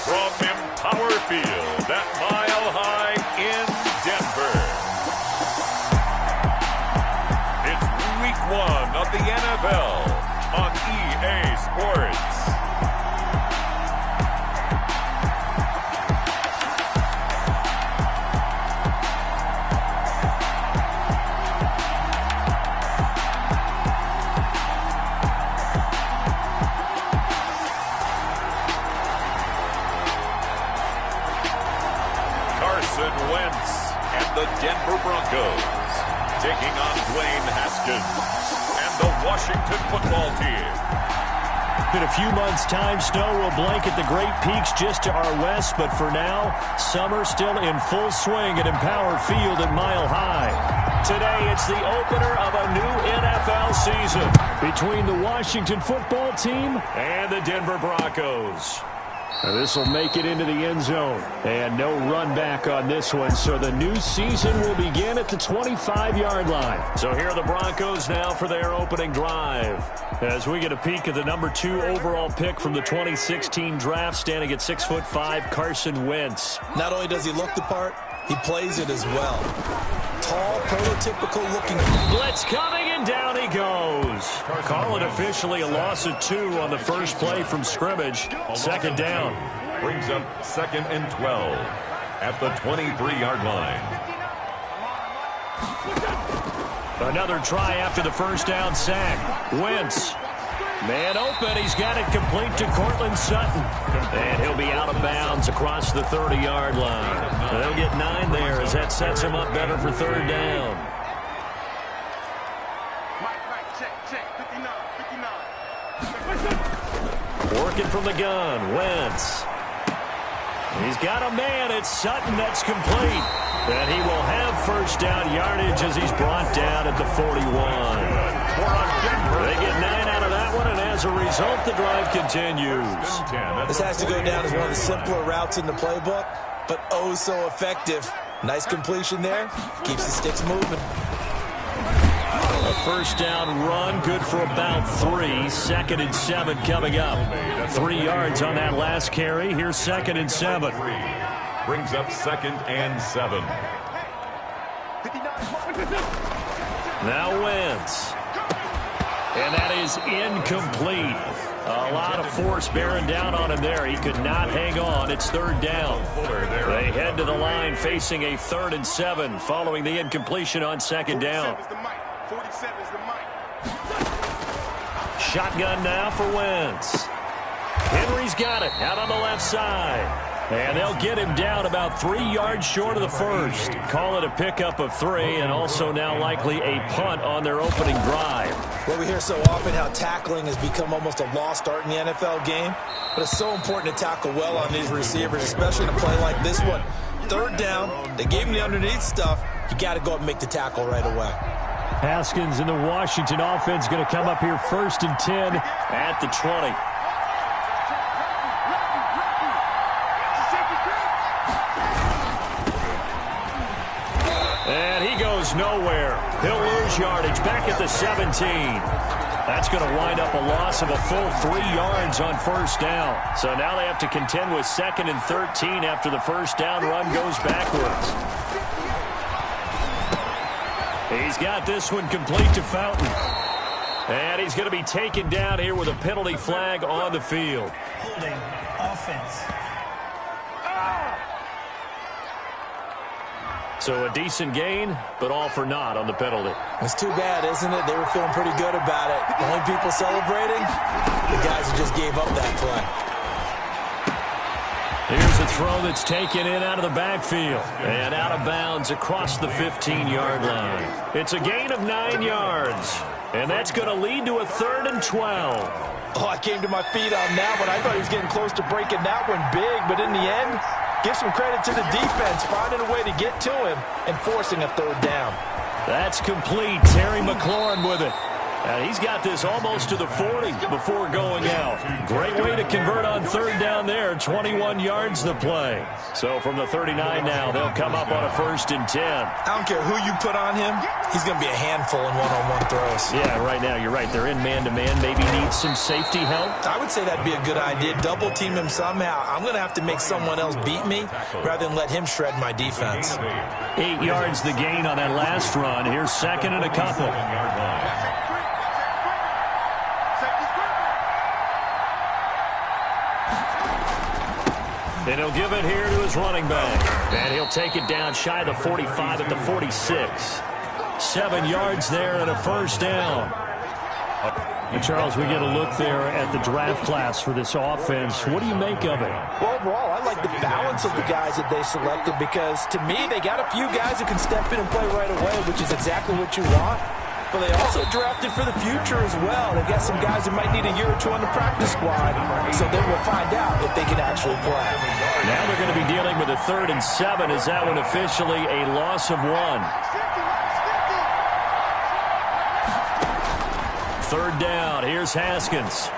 From Empower Field at Mile High in Denver. It's Week 1 of the NFL on EA Sports. The Denver Broncos taking on Dwayne Haskins and the Washington football team. In a few months' time, snow will blanket the Great Peaks just to our west, but for now, summer still in full swing at Empower Field at Mile High. Today, it's the opener of a new NFL season between the Washington football team and the Denver Broncos. This will make it into the end zone. And no run back on this one, so the new season will begin at the 25-yard line. So here are the Broncos now for their opening drive. As we get a peek at the number 2 overall pick from the 2016 draft, standing at 6'5", Carson Wentz. Not only does he look the part, he plays it as well. Tall, prototypical looking. Blitz coming, and down he goes. Call it officially a loss of 2 on the first play from scrimmage. Second down. Brings up 2nd and 12 at the 23-yard line. Another try after the first down sack. Wentz. Man open. He's got it complete to Courtland Sutton. And he'll be out of bounds across the 30-yard line. They'll get 9 there as that sets him up better for third down. Working from the gun. Wentz. He's got a man. It's Sutton. That's complete. And he will have first down yardage as he's brought down at the 41. They get 9 out of that one, and as a result, the drive continues. This has to go down as one of the simpler routes in the playbook, but oh so effective. Nice completion there. Keeps the sticks moving. A first down run, good for about 3. 2nd and 7 coming up. 3 yards on that last carry. Here's 2nd and 7. Brings up 2nd and 7. Now Wentz. And that is incomplete. A lot of force bearing down on him there. He could not hang on. It's third down. They head to the line facing a 3rd and 7 following the incompletion on 2nd down. Shotgun now for Wentz. Henry's got it out on the left side. And they'll get him down about 3 yards short of the first. Call it a pickup of 3, and also now likely a punt on their opening drive. Well, we hear so often how tackling has become almost a lost art in the NFL game. But it's so important to tackle well on these receivers, especially in a play like this one. Third down, they gave him the underneath stuff. You got to go up and make the tackle right away. Haskins and the Washington offense going to come up here 1st and 10 at the 20. And he goes nowhere. He'll lose yardage back at the 17. That's going to wind up a loss of a full 3 yards on first down. So now they have to contend with 2nd and 13 after the first down run goes backwards. He's got this one complete to Fountain. And he's going to be taken down here with a penalty flag on the field. Holding offense. So a decent gain, but all for naught on the penalty. It's too bad, isn't it? They were feeling pretty good about it. The only people celebrating, the guys who just gave up that play. Here's a throw that's taken in out of the backfield. And out of bounds across the 15-yard line. It's a gain of 9 yards. And that's going to lead to a 3rd and 12. Oh, I came to my feet on that one. I thought he was getting close to breaking that one big, but in the end, give some credit to the defense, finding a way to get to him and forcing a 3rd down. That's complete. Terry McLaurin with it. And he's got this almost to the 40 before going out. Great way to convert on third down there. 21 yards the play. So from the 39 now, they'll come up on a 1st and 10. I don't care who you put on him. He's going to be a handful in one-on-one throws. Yeah, right now, you're right. They're in man-to-man. Maybe need some safety help. I would say that'd be a good idea. Double team him somehow. I'm going to have to make someone else beat me rather than let him shred my defense. 8 yards the gain on that last run. Here's 2nd and a couple. And he'll give it here to his running back. And he'll take it down shy of the 45 at the 46. 7 yards there and a 1st down. And Charles, we get a look there at the draft class for this offense. What do you make of it? Well, overall, I like the balance of the guys that they selected because, to me, they got a few guys who can step in and play right away, which is exactly what you want. But they also drafted for the future as well. They got some guys who might need a year or two on the practice squad, so then we'll find out if they can actually play. Now they're going to be dealing with a 3rd and 7. Is that one officially a loss of 1? 3rd down. Here's Haskins.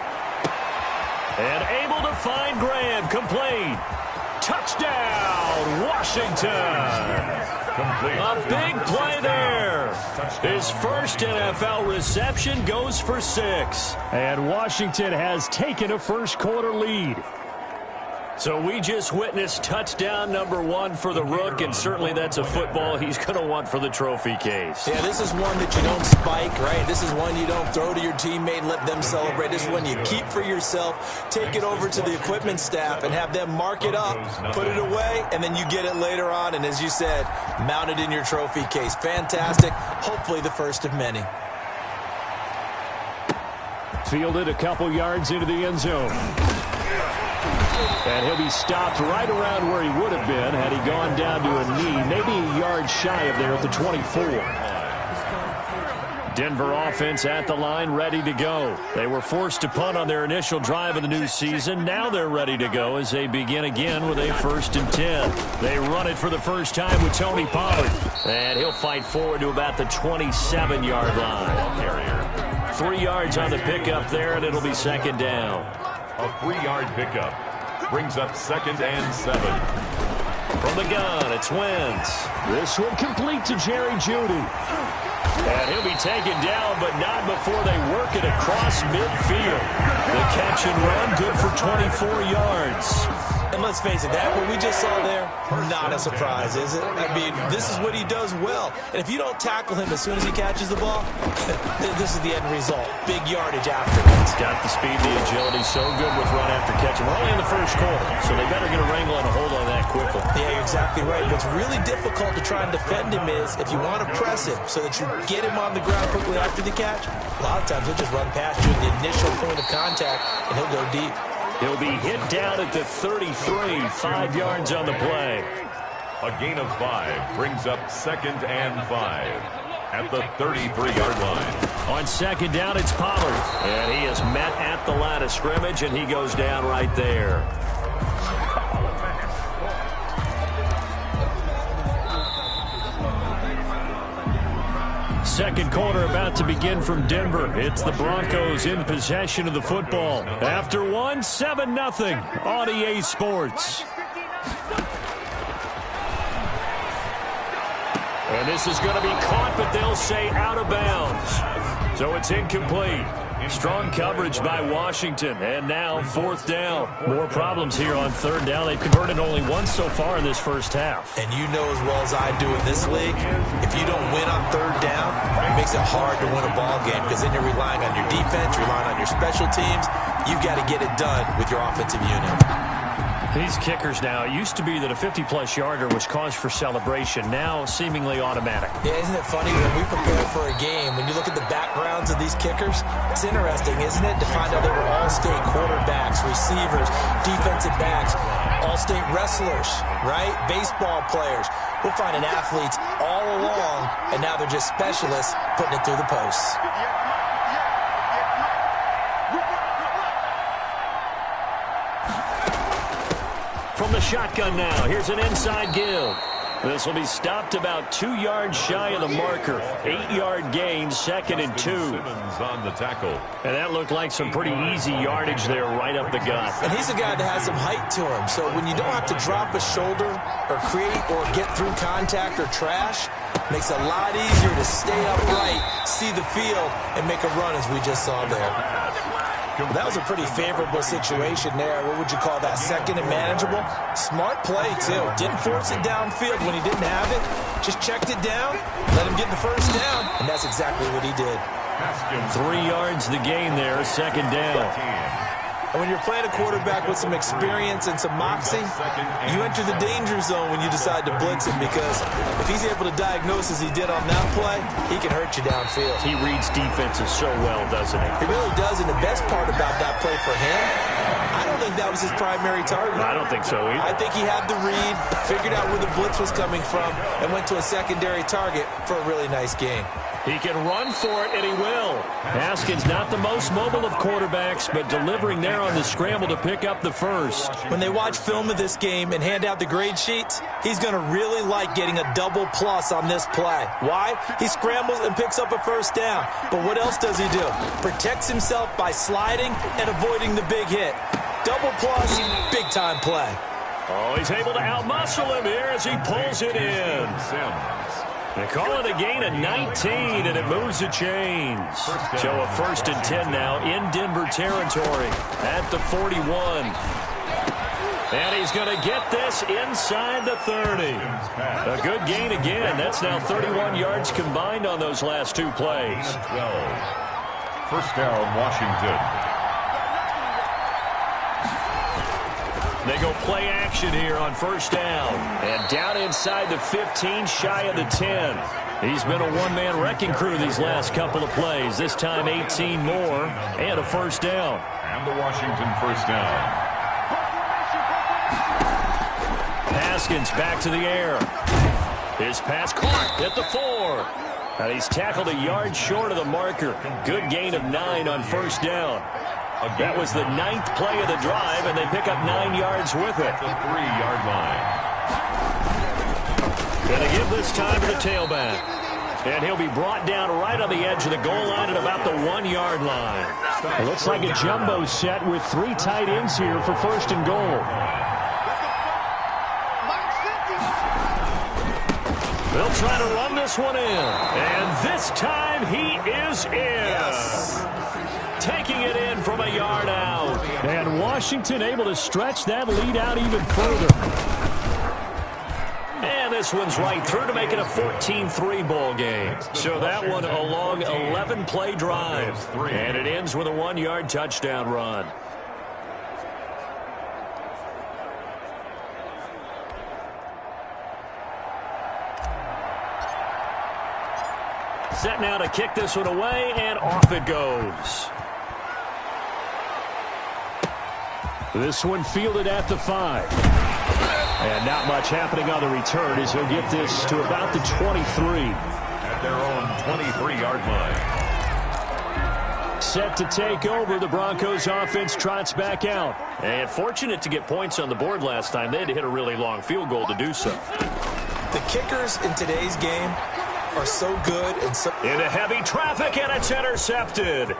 And able to find Graham. Complete. Touchdown, Washington. A big play there. His first NFL reception goes for 6. And Washington has taken a first-quarter lead. So we just witnessed touchdown number 1 for the Rook, and certainly that's a football he's going to want for the trophy case. Yeah, this is one that you don't spike, right? This is one you don't throw to your teammate and let them celebrate. This is one you keep for yourself, take it over to the equipment staff, and have them mark it up, put it away, and then you get it later on, and as you said, mount it in your trophy case. Fantastic. Hopefully the first of many. Fielded a couple yards into the end zone. And he'll be stopped right around where he would have been had he gone down to a knee, maybe a yard shy of there at the 24. Denver offense at the line, ready to go. They were forced to punt on their initial drive of the new season. Now they're ready to go as they begin again with a 1st and 10. They run it for the first time with Tony Pollard. And he'll fight forward to about the 27-yard line. 3 yards on the pickup there, and it'll be 2nd down. A 3-yard pickup brings up 2nd and 7. From the gun, it's Wentz. This one complete to Jerry Jeudy. And he'll be taken down, but not before they work it across midfield. The catch and run, good for 24 yards. And let's face it, that what we just saw there, not a surprise, is it? I mean, this is what he does well. And if you don't tackle him as soon as he catches the ball, this is the end result. Big yardage afterwards. Got the speed, the agility, so good with run after catch. We're only in the first quarter, so they better get a wrangle and a hold on that quickly. Yeah, you're exactly right. What's really difficult to try and defend him is if you want to press him so that you get him on the ground quickly after the catch, a lot of times he'll just run past you at the initial point of contact, and he'll go deep. He'll be hit down at the 33, 5 yards on the play. A gain of 5 brings up 2nd and 5 at the 33-yard line. On 2nd down, it's Pollard. And he is met at the line of scrimmage, and he goes down right there. Second quarter about to begin from Denver. It's the Broncos in possession of the football. After one, 7-0 on EA Sports. And this is going to be caught, but they'll say out of bounds. So it's incomplete. Strong coverage by Washington, and now 4th down. More problems here on 3rd down. They've converted only once so far in this first half. And you know as well as I do in this league, if you don't win on 3rd down, it makes it hard to win a ball game because then you're relying on your defense, relying on your special teams. You got to get it done with your offensive unit. These kickers now, it used to be that a 50-plus yarder was cause for celebration. Now seemingly automatic. Yeah, isn't it funny when we prepare for a game, when you look at the backgrounds of these kickers, it's interesting, isn't it, to find out they were all-state quarterbacks, receivers, defensive backs, all-state wrestlers, right? Baseball players. We're finding athletes all along, and now they're just specialists putting it through the posts. From the shotgun now, here's an inside give. This will be stopped about 2 yards shy of the marker. 8-yard gain, 2nd and 2. Simmons on the tackle. And that looked like some pretty easy yardage there right up the gut. And he's a guy that has some height to him. So when you don't have to drop a shoulder or create or get through contact or trash, makes it a lot easier to stay upright, see the field, and make a run as we just saw there. That was a pretty favorable situation there. What would you call that? 2nd and manageable? Smart play, too. Didn't force it downfield when he didn't have it. Just checked it down, let him get the first down, and that's exactly what he did. 3 yards the gain there, 2nd down. And when you're playing a quarterback with some experience and some moxie, you enter the danger zone when you decide to blitz him, because if he's able to diagnose as he did on that play, he can hurt you downfield. He reads defenses so well, doesn't he? He really does, and the best part about that play for him, I don't think that was his primary target. I don't think so either. I think he had the read, figured out where the blitz was coming from, and went to a secondary target for a really nice gain. He can run for it, and he will. Haskins not the most mobile of quarterbacks, but delivering there on the scramble to pick up the first. When they watch film of this game and hand out the grade sheets, he's going to really like getting a double plus on this play. Why? He scrambles and picks up a first down. But what else does he do? Protects himself by sliding and avoiding the big hit. Double plus, big-time play. Oh, he's able to outmuscle him here as he pulls it in. They call it a gain of 19, and it moves the chains. So a 1st and 10 now in Denver territory at the 41. And he's going to get this inside the 30. A good gain again. That's now 31 yards combined on those last 2 plays. 12. First down, Washington. They go play action here on 1st down. And down inside the 15, shy of the 10. He's been a one-man wrecking crew these last couple of plays. This time 18 more and a 1st down. And the Washington 1st down. Haskins back to the air. His pass caught at the 4. And he's tackled a yard short of the marker. Good gain of 9 on 1st down. That was the 9th play of the drive, and they pick up 9 yards with it. The 3-yard line. Gonna give this time to the tailback. And he'll be brought down right on the edge of the goal line at about the 1-yard line. It looks like a jumbo set with 3 tight ends here for 1st and goal. They'll try to run this one in. And this time he is in. Yes. Taking it in from a yard out. And Washington able to stretch that lead out even further. And this one's right through to make it a 14-3 ball game. So that one a long 11-play drive. And it ends with a 1-yard touchdown run. Set now to kick this one away, and off it goes. This one fielded at the 5. And not much happening on the return as he'll get this to about the 23. At their own 23-yard line. Set to take over, the Broncos offense trots back out. And fortunate to get points on the board last time. They had to hit a really long field goal to do so. The kickers in today's game are so good and so... Into heavy traffic, and it's intercepted.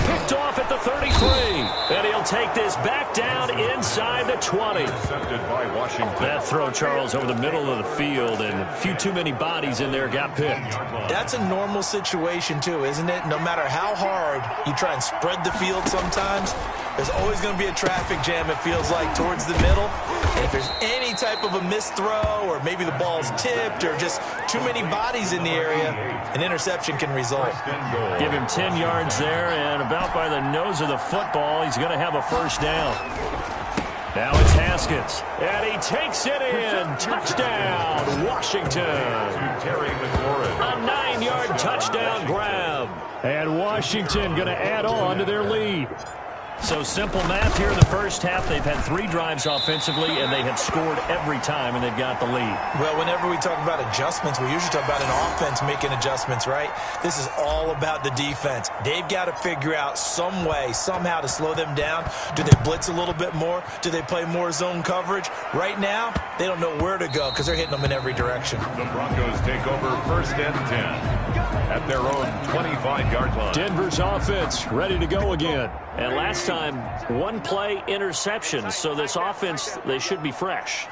Picked off at the 33. And he'll take this back down inside the 20. Intercepted by Washington. That throw, Charles, over the middle of the field, and a few too many bodies in there got picked. That's a normal situation, too, isn't it? No matter how hard you try and spread the field sometimes, there's always going to be a traffic jam, it feels like, towards the middle. And if there's any type of a missed throw, or maybe the ball's tipped, or just too many bodies in the area, an interception can result. Give him 10 yards there, and about by the nose of the football, he's going to have a 1st down. Now it's Haskins, and he takes it in. Touchdown, Washington. A 9-yard touchdown grab. And Washington going to add on to their lead. So simple math here in the first half. They've had 3 drives offensively, and they have scored every time, and they've got the lead. Well, whenever we talk about adjustments, we usually talk about an offense making adjustments, right? This is all about the defense. They've got to figure out some way, somehow to slow them down. Do they blitz a little bit more? Do they play more zone coverage? Right now, they don't know where to go because they're hitting them in every direction. The Broncos take over first and 10 at their own 25-yard line. Denver's offense ready to go again. And last time, 1 play interception. So this offense, they should be fresh.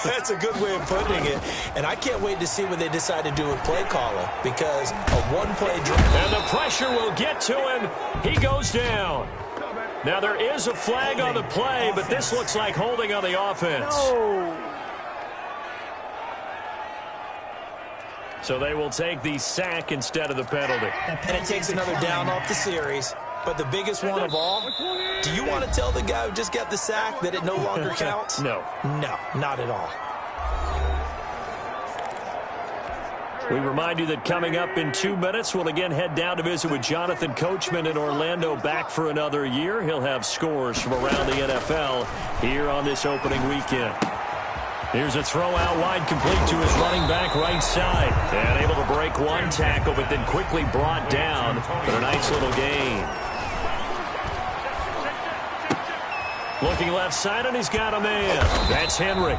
That's a good way of putting it. And I can't wait to see what they decide to do with play calling, because a 1-play drive. And the pressure will get to him. He goes down. Now there is a flag on the play, but this looks like holding on the offense. So they will take the sack instead of the penalty. And it takes another down off the series. But the biggest one of all, do you want to tell the guy who just got the sack that it no longer counts? No. No, not at all. We remind you that coming up in 2 minutes, we'll again head down to visit with Jonathan Coachman in Orlando, back for another year. He'll have scores from around the NFL here on this opening weekend. Here's a throw out wide, complete to his running back right side. And able to break 1 tackle, but then quickly brought down for a nice little gain. Looking left side, and he's got a man. That's Henry.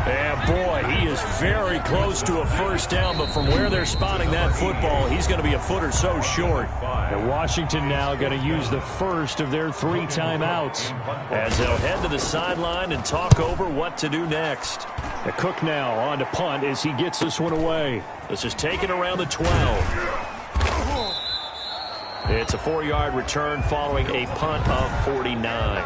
And boy, he is very close to a first down, but from where they're spotting that football, he's going to be a foot or so short. And Washington now going to use the first of their 3 timeouts as they'll head to the sideline and talk over what to do next. The Cook now on to punt as he gets this one away. This is taken around the 12. It's a 4-yard return following a punt of 49.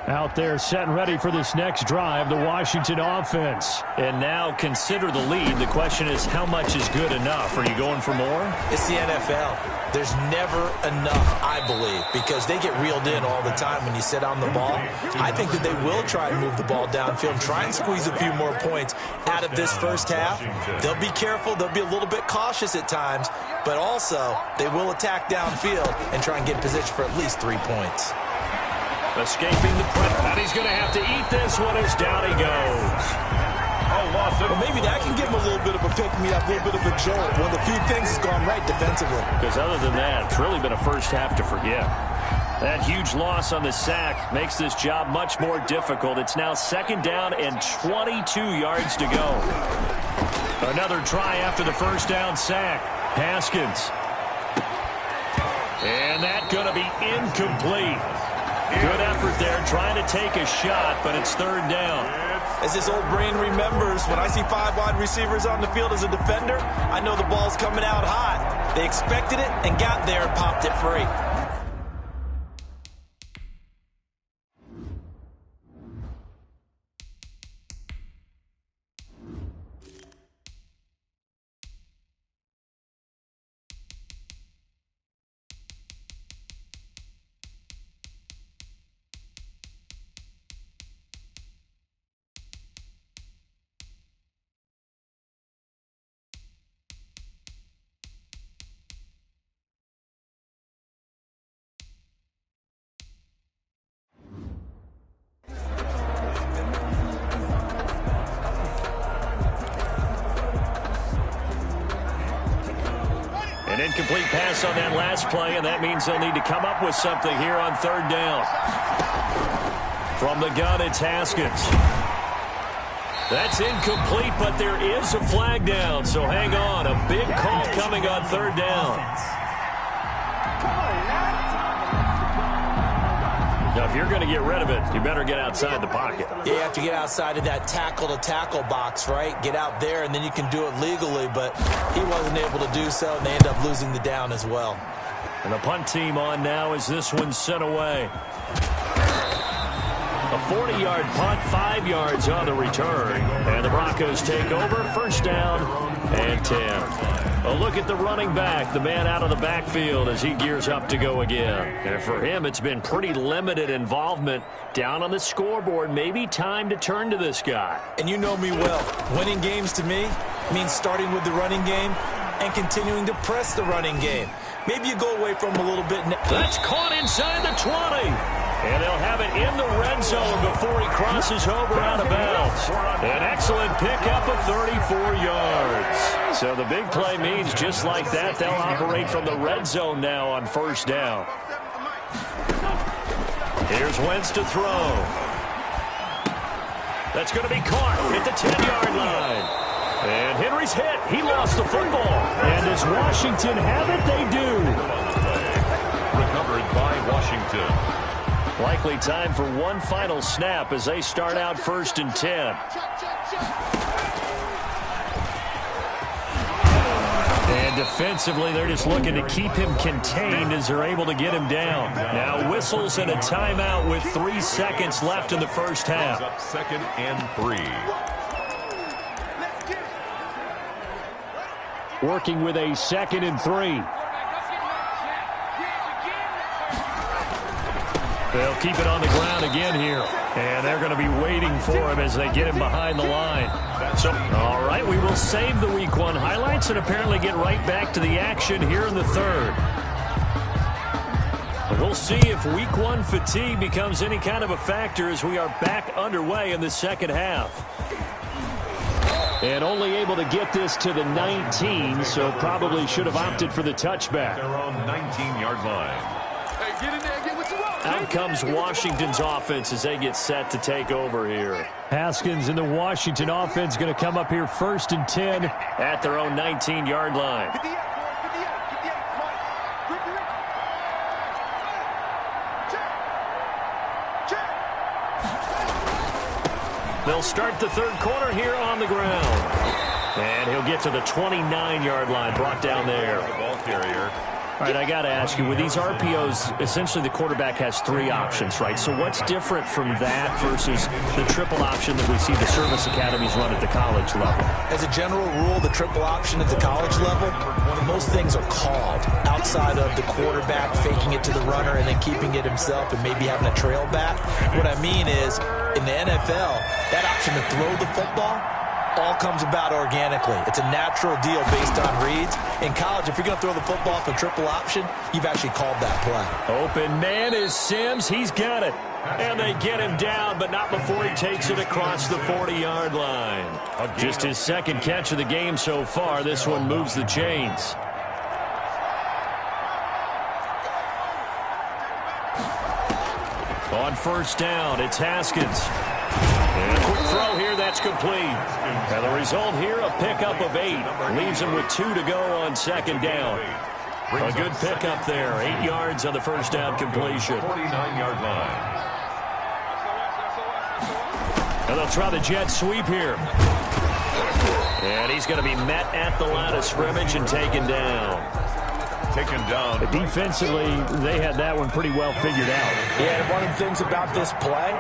Out there set and ready for this next drive, the Washington offense. And now consider the lead. The question is, how much is good enough? Are you going for more? It's the NFL. There's never enough, I believe, because they get reeled in all the time when you sit on the ball. I think that they will try and move the ball downfield, try and squeeze a few more points out of this first half. They'll be careful. They'll be a little bit cautious at times, but also they will attack downfield and try and get in position for at least 3 points. Escaping the pressure, and he's going to have to eat this one as down he goes. Well, maybe that can give him a little bit of a pick-me-up, a little bit of a jolt. One of the few things has gone right defensively. Because other than that, it's really been a first half to forget. That huge loss on the sack makes this job much more difficult. It's now 2nd down and 22 yards to go. Another try after the first down sack. Haskins. And that's going to be incomplete. Good effort there, trying to take a shot, but it's 3rd down. As this old brain remembers, when I see 5 wide receivers on the field as a defender, I know the ball's coming out hot. They expected it and got there and popped it free. An incomplete pass on that last play, and that means they'll need to come up with something here on 3rd down. From the gun, it's Haskins. That's incomplete, but there is a flag down, so hang on. A big call coming on 3rd down. Now, if you're going to get rid of it, you better get outside the pocket. Yeah, you have to get outside of that tackle-to-tackle box, right? Get out there, and then you can do it legally, but he wasn't able to do so, and they end up losing the down as well. And the punt team on now as this one's sent away. A 40-yard punt, 5 yards on the return. And the Broncos take over, 1st down and 10. A look at the running back, the man out of the backfield as he gears up to go again. And for him, it's been pretty limited involvement down on the scoreboard. Maybe time to turn to this guy. And you know me well. Winning games to me means starting with the running game and continuing to press the running game. maybe you go away from him a little bit. That's caught inside the 20. And they'll have it in the red zone before he crosses over out of bounds. An excellent pickup of 34 yards. So the big play means just like that, they'll operate from the red zone now on first down. Here's Wentz to throw. That's going to be caught at the 10-yard line. And Henry's hit. He lost the football. And does Washington have it? They do. Recovered by Washington. Likely time for one final snap as they start out 1st and 10. And defensively, they're just looking to keep him contained as they're able to get him down. Now whistles and a timeout with 3 seconds left in the first half. Up 2nd and 3. Working with a 2nd and 3. They'll keep it on the ground again here. And they're going to be waiting for him as they get him behind the line. So, all right, we will save the Week 1 highlights and apparently get right back to the action here in the 3rd. We'll see if Week 1 fatigue becomes any kind of a factor as we are back underway in the second half. And only able to get this to the 19, so probably should have opted for the touchback. Their own 19-yard line. Out comes Washington's offense as they get set to take over here. Haskins and the Washington offense going to come up here 1st and 10 at their own 19-yard line. They'll start the 3rd quarter here on the ground. And he'll get to the 29-yard line, brought down there. The ball carrier. All right, I got to ask you, with these RPOs, essentially the quarterback has 3 options, right? So what's different from that versus the triple option that we see the service academies run at the college level? As a general rule, the triple option at the college level, most things are called outside of the quarterback faking it to the runner and then keeping it himself and maybe having a trail back. What I mean is, in the NFL, that option to throw the football all comes about organically. It's a natural deal based on reads. In college, if you're going to throw the football for triple option, you've actually called that play. Open man is Sims. He's got it. And they get him down, but not before he takes it across the 40-yard line. Just his 2nd catch of the game so far. This one moves the chains. On first down, it's Haskins. And a quick throw here, that's complete. And the result here, a pickup of 8. Leaves him with 2 to go on 2nd down. A good pickup there. 8 yards on the first down completion. 49-yard line. And they'll try the jet sweep here. And he's going to be met at the line of scrimmage and taken down. Taken down. Defensively, they had that one pretty well figured out. Yeah, and one of the things about this play,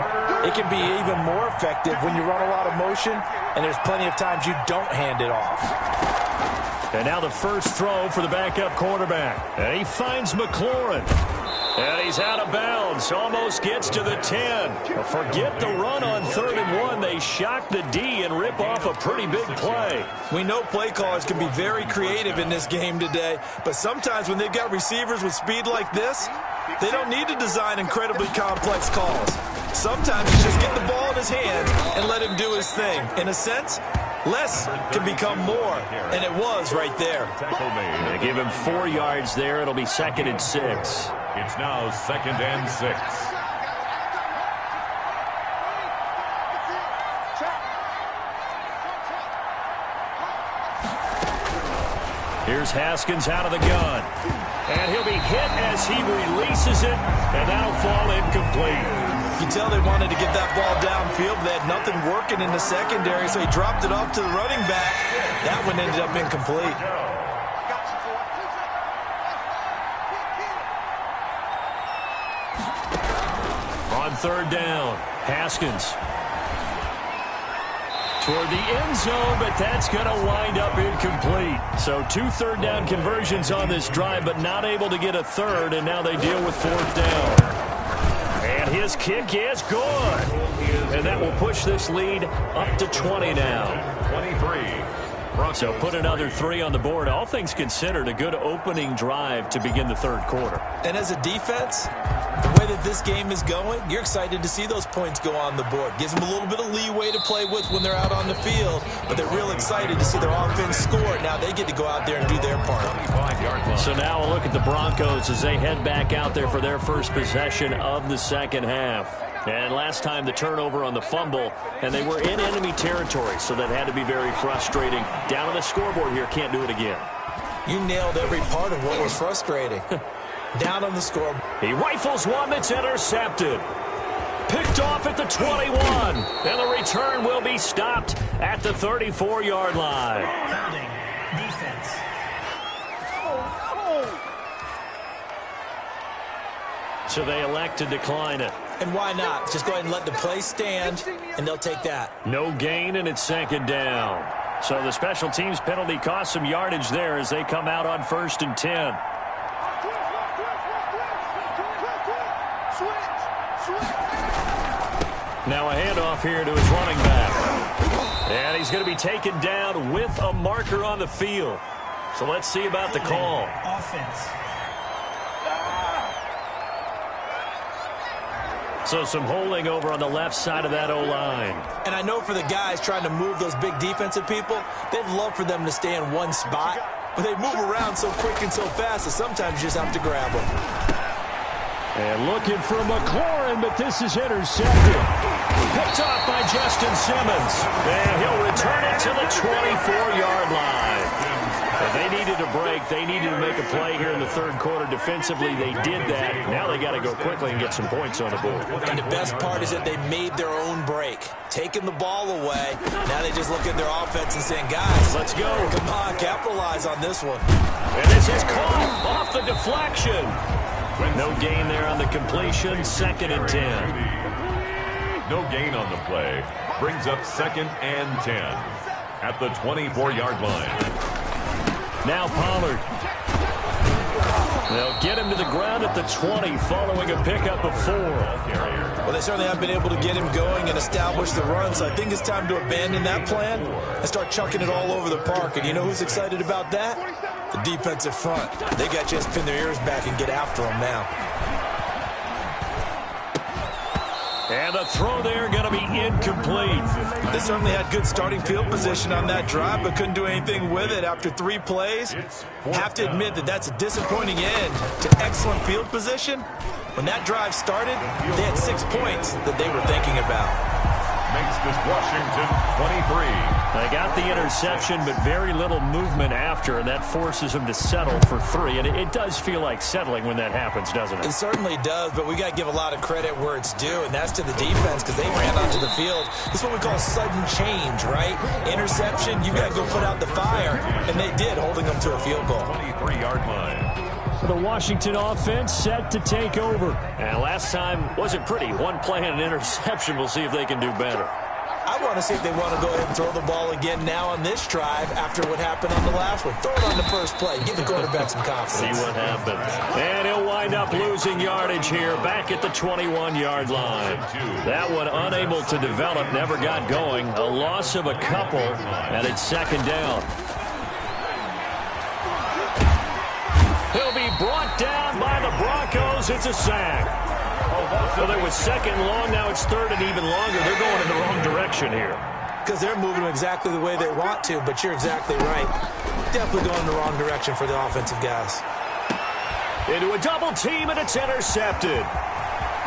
it can be even more effective when you run a lot of motion, and there's plenty of times you don't hand it off. And now the first throw for the backup quarterback. And he finds McLaurin. And he's out of bounds. Almost gets to the 10. Forget the run on 3rd and 1. They shock the D and rip off a pretty big play. We know play callers can be very creative in this game today, but sometimes when they've got receivers with speed like this, they don't need to design incredibly complex calls. Sometimes you just get the ball in his hands and let him do his thing. In a sense, less can become more, and it was right there. They give him 4 yards there. It'll be 2nd and 6. It's now 2nd and 6. Here's Haskins out of the gun. And he'll be hit as he releases it, and that'll fall incomplete. You can tell they wanted to get that ball downfield. They had nothing working in the secondary, so he dropped it off to the running back. That one ended up incomplete. On 3rd down, Haskins toward the end zone, but that's going to wind up incomplete. So 2 third down conversions on this drive, but not able to get a 3rd, and now they deal with 4th down. And his kick is good. And that will push this lead up to 20 now. 23. So put another 3 on the board. All things considered, a good opening drive to begin the third quarter. And as a defense, the way that this game is going, you're excited to see those points go on the board. Gives them a little bit of leeway to play with when they're out on the field, but they're real excited to see their offense score. Now they get to go out there and do their part. So now a look at the Broncos as they head back out there for their first possession of the second half. And last time the turnover on the fumble, and they were in enemy territory, so that had to be very frustrating. Down on the scoreboard here, can't do it again. You nailed every part of what was frustrating. Down on the scoreboard. He rifles one that's intercepted. Picked off at the 21. And the return will be stopped at the 34-yard line. Holding. Defense. So they elect to decline it. And why not? Just go ahead and let the play stand, and they'll take that. No gain, and it's second down. So the special teams penalty cost some yardage there as they come out on 1st and 10. Now a handoff here to his running back. And he's going to be taken down with a marker on the field. So let's see about the call. Offense. So some holding over on the left side of that O-line. And I know for the guys trying to move those big defensive people, they'd love for them to stay in one spot, but they move around so quick and so fast that sometimes you just have to grab them. And looking for McLaurin, but this is intercepted. Picked off by Justin Simmons. And he'll return it to the 24-yard line. They needed a break. They needed to make a play here in the third quarter. Defensively, they did that. Now they got to go quickly and get some points on the board. And the best part is that they made their own break. Taking the ball away. Now they just look at their offense and saying, guys, let's go. Come on, capitalize on this one. And this is caught off the deflection. No gain there on the completion. 2nd and 10. No gain on the play. Brings up 2nd and 10 at the 24-yard line. Now Pollard. They'll get him to the ground at the 20 following a pickup of 4. Well, they certainly have been able to get him going and establish the run, so I think it's time to abandon that plan and start chucking it all over the park. And you know who's excited about that? The defensive front. They got to just pin their ears back and get after him now. And the throw there going to be incomplete. They certainly had good starting field position on that drive, but couldn't do anything with it after 3 plays. Have to admit that that's a disappointing end to excellent field position. When that drive started, they had 6 points that they were thinking about. Makes this Washington 23. They got the interception, but very little movement after, and that forces them to settle for 3. And it does feel like settling when that happens, doesn't it? It certainly does, but we got to give a lot of credit where it's due, and that's to the defense because they ran onto the field. This is what we call sudden change, right? Interception, you got to go put out the fire, and they did, holding them to a field goal. 23-yard line. The Washington offense set to take over. And last time wasn't pretty. 1 play and an interception. We'll see if they can do better. I want to see if they want to go ahead and throw the ball again now on this drive after what happened on the last one. Throw it on the first play. Give the quarterback some confidence. See what happens. And he'll wind up losing yardage here back at the 21-yard line. That one unable to develop, never got going. A loss of a couple, and it's 2nd down. He'll be brought down by the Broncos. It's a sack. Well, it was 2nd long. Now it's 3rd and even longer. They're going in the wrong direction here. Because they're moving them exactly the way they want to, but you're exactly right. Definitely going in the wrong direction for the offensive guys. Into a double team, and it's intercepted.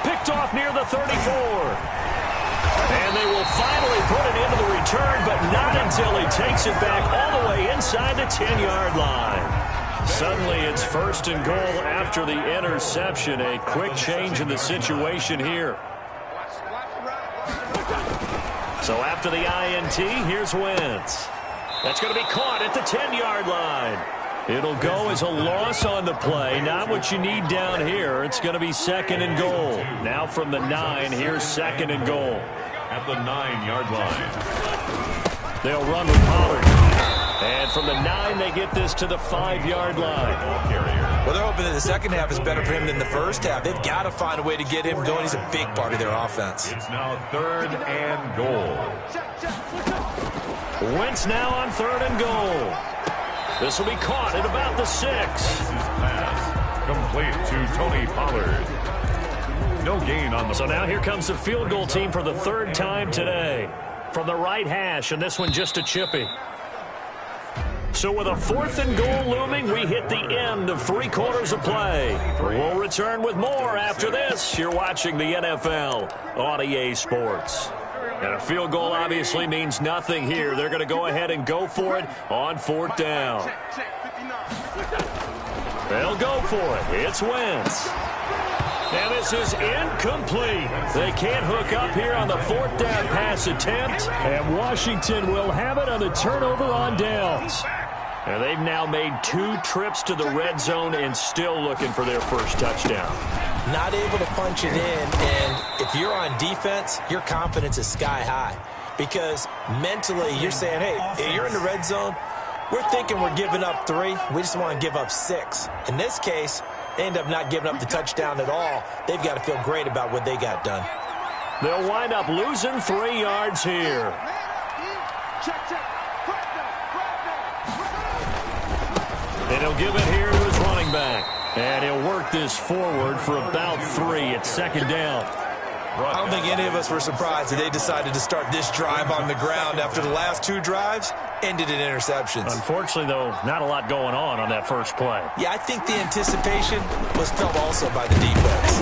Picked off near the 34. And they will finally put it into the return, but not until he takes it back all the way inside the 10-yard line. Suddenly it's 1st and goal after the interception. A quick change in the situation here. So after the INT, here's Wentz. That's going to be caught at the 10-yard line. It'll go as a loss on the play. Not what you need down here. It's going to be 2nd and goal. Now from the 9, here's 2nd and goal. At the 9-yard line. They'll run with Pollard. And from the 9, they get this to the 5-yard line. Well, they're hoping that the second half is better for him than the first half. They've got to find a way to get him going. He's a big part of their offense. It's now 3rd and goal. Wentz now on 3rd and goal. This will be caught at about the 6. Pass complete to Tony Pollard. No gain on the So play. now here comes the field goal team for the 3rd time today. From the right hash, and this one just a chippy. So with a 4th and goal looming, we hit the end of 3 quarters of play. We'll return with more after this. You're watching the NFL on EA Sports. And a field goal obviously means nothing here. They're going to go ahead and go for it on 4th down. They'll go for it. It's Wentz. And this is incomplete. They can't hook up here on the 4th down pass attempt. And Washington will have it on the turnover on downs. And they've now made 2 trips to the red zone and still looking for their first touchdown. Not able to punch it in, and if you're on defense, your confidence is sky high. Because mentally, you're saying, hey, you're in the red zone. We're thinking we're giving up 3. We just want to give up 6. In this case, they end up not giving up the touchdown at all. They've got to feel great about what they got done. They'll wind up losing 3 yards here. And he'll give it here to his running back. And he'll work this forward for about 3 at 2nd down. I don't think any of us were surprised that they decided to start this drive on the ground after the last 2 drives ended in interceptions. Unfortunately, though, not a lot going on that first play. Yeah, I think the anticipation was felt also by the defense.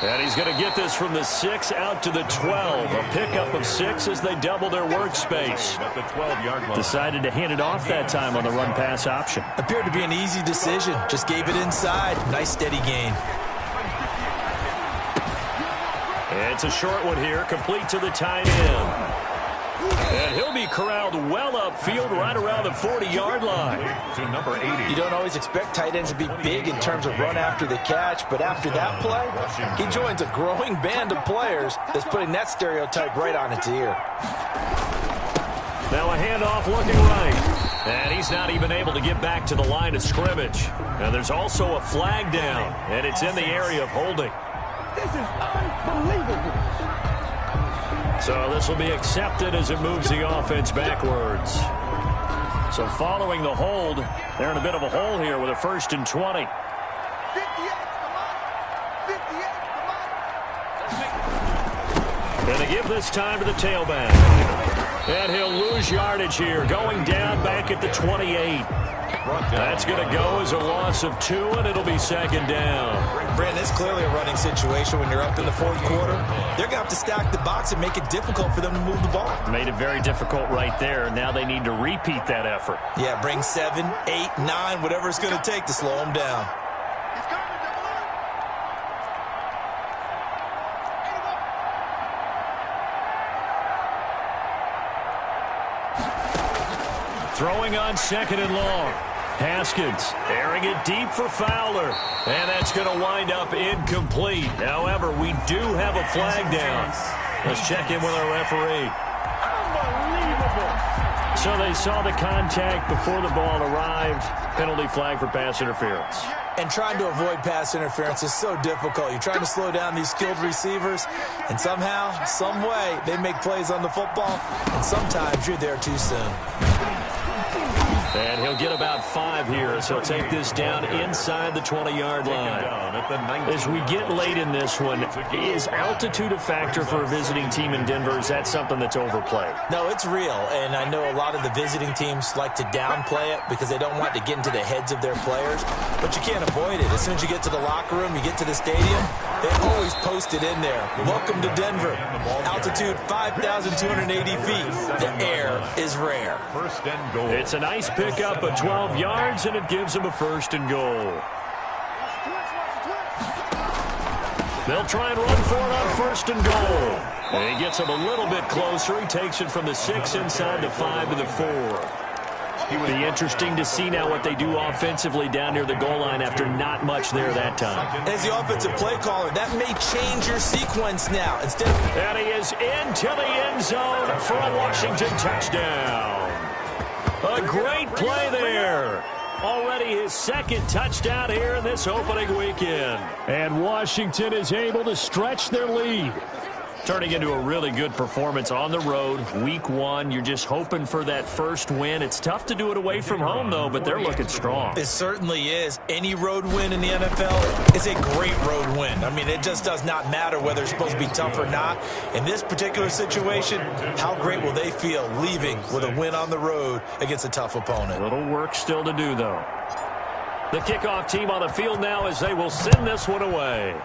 And he's going to get this from the 6 out to the 12. A pickup of 6 as they double their workspace. At the 12-yard line. Decided to hand it off that time on the run-pass option. Appeared to be an easy decision. Just gave it inside. Nice steady gain. It's a short one here, complete to the tight end. And he'll be corralled well upfield right around the 40-yard line. To number 80. You don't always expect tight ends to be big in terms of run after the catch, but after that play, he joins a growing band of players that's putting that stereotype right on its ear. Now a handoff looking right. And he's not even able to get back to the line of scrimmage. Now there's also a flag down, and it's in the area of holding. This is unbelievable. So this will be accepted as it moves the offense backwards. So following the hold, they're in a bit of a hole here with a 1st and 20. 58, come on. 58, come on. And they give this time to the tailback. And he'll lose yardage here, going down back at the 28. That's going to go as a loss of 2, and it'll be 2nd down. Brandon, it's clearly a running situation when you're up in the 4th quarter. They're going to have to stack the box and make it difficult for them to move the ball. Made it very difficult right there. Now they need to repeat that effort. Yeah, bring 7, 8, 9, whatever it's going to take to slow them down. He's coming, double up. Throwing on 2nd and long. Haskins airing it deep for Fowler. And that's going to wind up incomplete. However, we do have a flag down. Let's check in with our referee. Unbelievable. So they saw the contact before the ball arrived. Penalty flag for pass interference. And trying to avoid pass interference is so difficult. You're trying to slow down these skilled receivers, and somehow, some way, they make plays on the football, and sometimes you're there too soon. And he'll get about 5 here, so he'll take this down inside the 20-yard line. As we get late in this one, is altitude a factor for a visiting team in Denver? Is that something that's overplayed? No, it's real, and I know a lot of the visiting teams like to downplay it because they don't want to get into the heads of their players, but you can't avoid it. As soon as you get to the locker room, you get to the stadium, they always post it in there. Welcome to Denver. Altitude 5,280 feet. The air is rare. 1st and goal. It's a nice pickup of 12 yards, and it gives them a 1st and goal. They'll try and run for it on 1st and goal. And he gets him a little bit closer. He takes it from the 6 inside the 5 to the 4. It'll be interesting to see now what they do offensively down near the goal line after not much there that time. As the offensive play caller, that may change your sequence now. Instead of And he is into the end zone for a Washington touchdown. A great play there. Already his 2nd touchdown here in this opening weekend. And Washington is able to stretch their lead. Turning into a really good performance on the road. Week 1, you're just hoping for that first win. It's tough to do it away from home, though, but they're looking strong. It certainly is. Any road win in the NFL is a great road win. I mean, it just does not matter whether it's supposed to be tough or not. In this particular situation, how great will they feel leaving with a win on the road against a tough opponent? A little work still to do, though. The kickoff team on the field now as they will send this one away.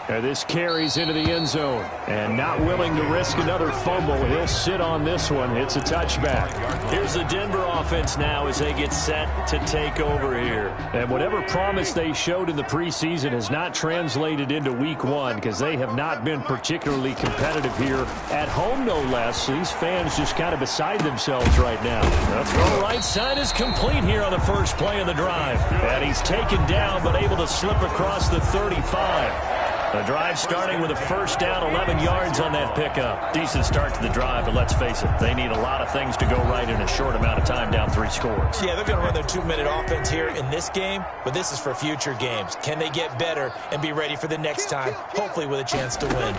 And this carries into the end zone. And not willing to risk another fumble. He'll sit on this one. It's a touchback. Here's the Denver offense now as they get set to take over here. And whatever promise they showed in the preseason has not translated into week 1 because they have not been particularly competitive here at home, no less. These fans just kind of beside themselves right now. The throw right side is complete here on the first play of the drive. And he's taken down but able to slip across the 35. The drive starting with a first down, 11 yards on that pickup. Decent start to the drive, but let's face it, they need a lot of things to go right in a short amount of time, down 3 scores. Yeah, they're going to run their 2-minute offense here in this game, but this is for future games. Can they get better and be ready for the next time, hopefully with a chance to win?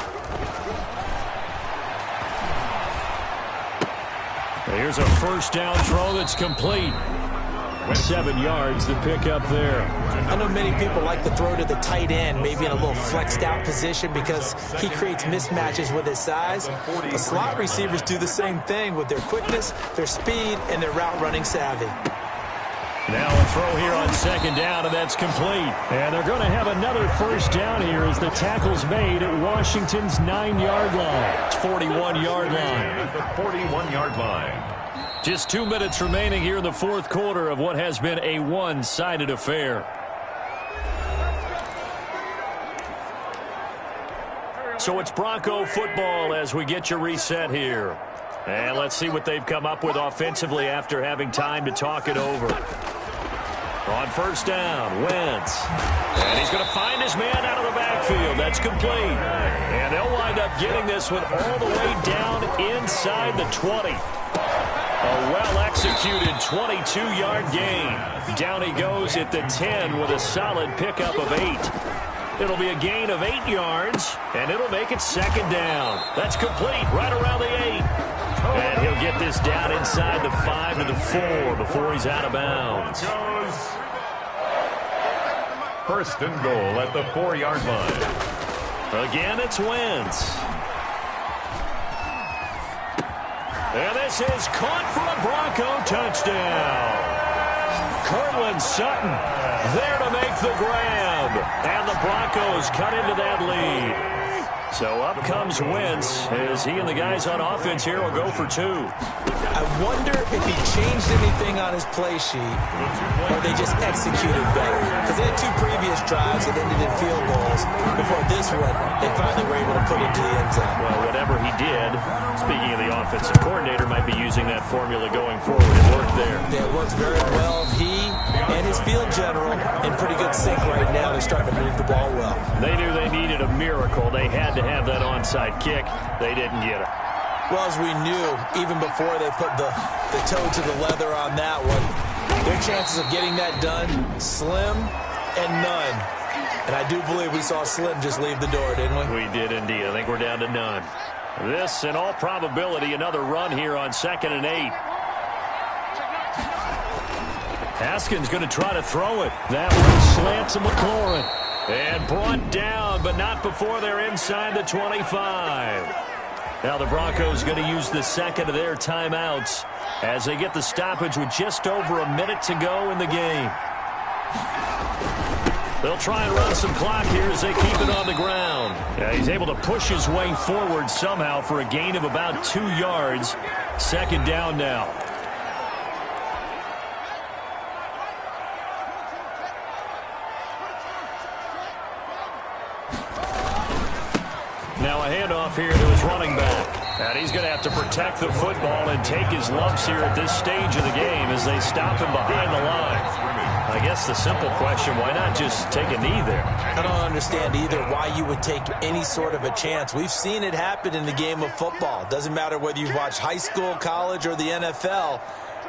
Here's a first down throw that's complete. 7 yards to pick up there. I know many people like to throw to the tight end, maybe in a little flexed out position because he creates mismatches with his size. The slot receivers do the same thing with their quickness, their speed, and their route running savvy. Now a throw here on second down, and that's complete. And they're going to have another first down here as the tackle's made at Washington's 9-yard line. It's 41-yard line. At the 41-yard line. Just 2 minutes remaining here in the fourth quarter of what has been a one-sided affair. So it's Bronco football as we get you reset here. And let's see what they've come up with offensively after having time to talk it over. On first down, Wentz. And he's going to find his man out of the backfield. That's complete. And they'll wind up getting this one all the way down inside the 20. A well-executed 22-yard gain. Down he goes at the 10 with a solid pickup of 8. It'll be a gain of 8 yards, and it'll make it second down. That's complete right around the 8. And he'll get this down inside the 5 to the 4 before he's out of bounds. First and goal at the 4-yard line. Again, it's Wentz. And this is caught for a Bronco touchdown. Cortland Sutton there to make the grab. And the Broncos cut into that lead. So up comes Wentz as he and the guys on offense here will go for 2. I wonder if he changed anything on his play sheet or they just executed better. Because they had 2 previous drives that ended in field goals. Before this one, they finally were able to put it into the end zone. Well, whatever he did, speaking of the offensive coordinator, might be using that formula going forward. It worked there. Yeah, it works very well. He and his field general in pretty good sync right now. They're starting to move the ball well. They knew they needed a miracle. They had to have that onside kick. They didn't get it. Well, as we knew, even before they put the toe to the leather on that one, their chances of getting that done, slim and none. And I do believe we saw Slim just leave the door, didn't we? We did indeed. I think we're down to none. This, in all probability, another run here on 2nd and 8. Haskins going to try to throw it. That one slants to McLaurin. And brought down, but not before they're inside the 25. Now the Broncos going to use the second of their timeouts as they get the stoppage with just over a minute to go in the game. They'll try and run some clock here as they keep it on the ground. Yeah, he's able to push his way forward somehow for a gain of about 2 yards. Second down now. Now a handoff here to his running back. And he's going to have to protect the football and take his lumps here at this stage of the game as they stop him behind the line. I guess the simple question, why not just take a knee there? I don't understand either why you would take any sort of a chance. We've seen it happen in the game of football. Doesn't matter whether you've watched high school, college, or the NFL.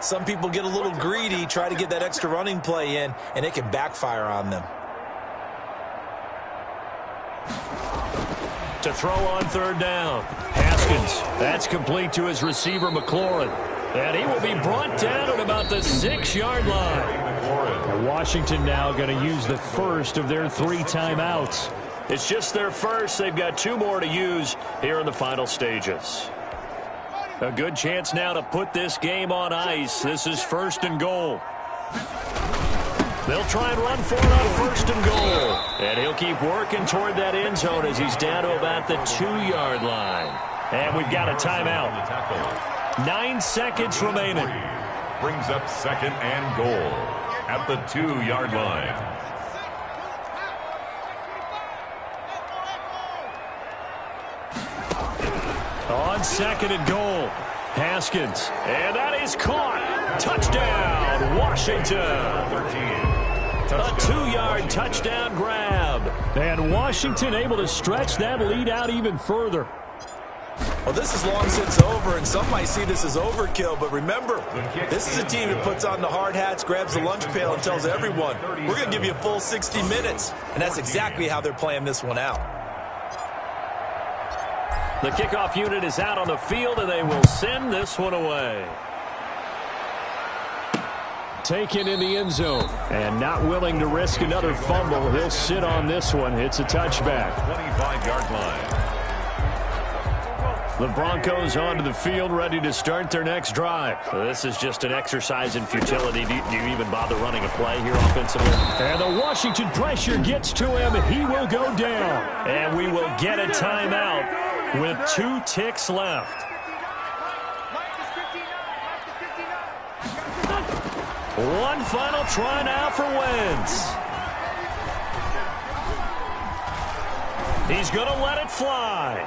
Some people get a little greedy, try to get that extra running play in, and it can backfire on them. to throw on third down. Haskins, that's complete to his receiver, McLaurin. And he will be brought down at about the 6-yard line. And Washington now going to use the first of their 3 timeouts. It's just their first. They've got 2 more to use here in the final stages. A good chance now to put this game on ice. This is 1st and goal. They'll try and run for it on 1st and goal. And he'll keep working toward that end zone as he's down to about the 2-yard line. And we've got a timeout. 9 seconds remaining. Brings up 2nd and goal at the 2-yard line. On 2nd and goal, Haskins. And that is caught. Touchdown, Washington. A 2-yard touchdown grab. And Washington able to stretch that lead out even further. Well, this is long since over, and some might see this as overkill. But remember, this is a team that puts on the hard hats, grabs the lunch pail, and tells everyone, we're going to give you a full 60 minutes. And that's exactly how they're playing this one out. The kickoff unit is out on the field, and they will send this one away. Taken in the end zone, and not willing to risk another fumble. He'll sit on this one. It's a touchback. 25-yard line. The Broncos onto the field, ready to start their next drive. This is just an exercise in futility. Do you even bother running a play here offensively? And the Washington pressure gets to him. He will go down. And we will get a timeout with 2 ticks left. One final try now for Wentz. He's going to let it fly.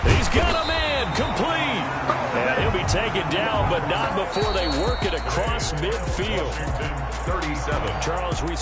He's got a man complete. And he'll be taken down, but not before they work it across midfield. 37. Charles, we